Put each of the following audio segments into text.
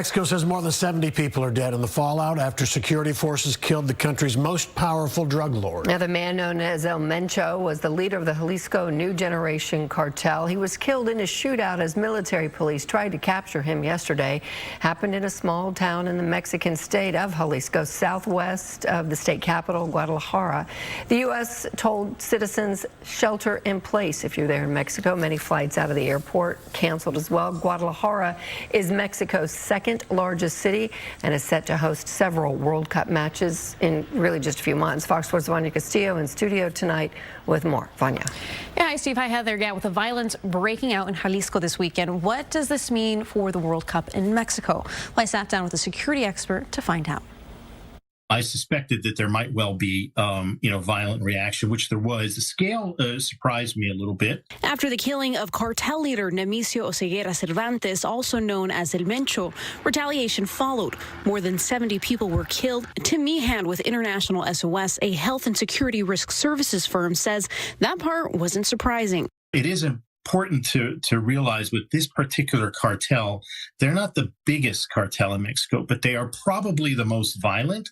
Mexico says more than 70 people are dead in the fallout after security forces killed the country's most powerful drug lord. Now, the man known as El Mencho was the leader of the Jalisco New Generation Cartel. He was killed in a shootout as military police tried to capture him yesterday. Happened in a small town in the Mexican state of Jalisco, southwest of the state capital, Guadalajara. The U.S. told citizens shelter in place if you're there in Mexico. Many flights out of the airport canceled as well. Guadalajara is Mexico's second largest city and is set to host several World Cup matches in really just a few months. Fox Sports' Vania Castillo in studio tonight with more. Vania. Yeah, hi, Steve. Hi, Heather. Yeah, with the violence breaking out in Jalisco this weekend, what does this mean for the World Cup in Mexico? Well, I sat down with a security expert to find out. I suspected that there might well be, violent reaction, which there was. The scale surprised me a little bit. After the killing of cartel leader Nemesio Oseguera Cervantes, also known as El Mencho, retaliation followed. More than 70 people were killed. Tim Meehan with International SOS, a health and security risk services firm, says that part wasn't surprising. It is important to realize with this particular cartel, they're not the biggest cartel in Mexico, but they are probably the most violent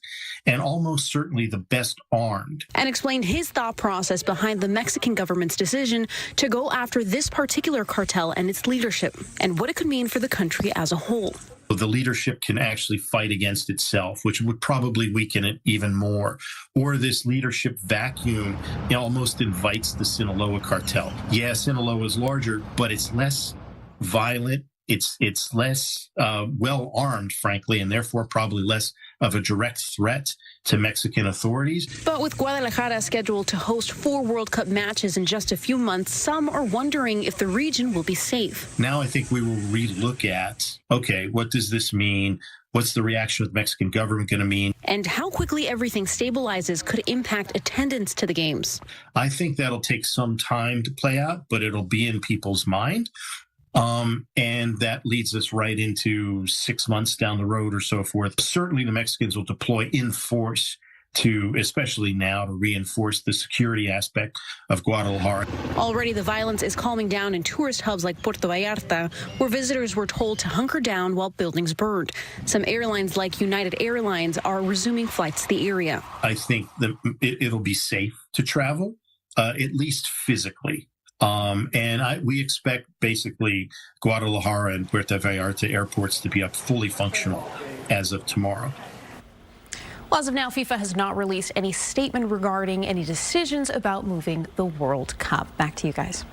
and almost certainly the best armed. And explained his thought process behind the Mexican government's decision to go after this particular cartel and its leadership, and what it could mean for the country as a whole. The leadership can actually fight against itself, which would probably weaken it even more. Or this leadership vacuum almost invites the Sinaloa cartel. Yeah, Sinaloa is larger, but it's less violent. It's less well armed, frankly, and therefore probably less of a direct threat to Mexican authorities. But with Guadalajara scheduled to host 4 World Cup matches in just a few months, some are wondering if the region will be safe. Now I think we will relook at, okay, what does this mean? What's the reaction of the Mexican government going to mean? And how quickly everything stabilizes could impact attendance to the games. I think that'll take some time to play out, but it'll be in people's mind. And that leads us right into 6 months down the road or so forth. Certainly the Mexicans will deploy in force especially now, to reinforce the security aspect of Guadalajara. Already the violence is calming down in tourist hubs like Puerto Vallarta, where visitors were told to hunker down while buildings burned. Some airlines like United Airlines are resuming flights to the area. I think that it'll be safe to travel, at least physically. We expect basically Guadalajara and Puerto Vallarta airports to be up fully functional as of tomorrow. Well, as of now, FIFA has not released any statement regarding any decisions about moving the World Cup. Back to you guys.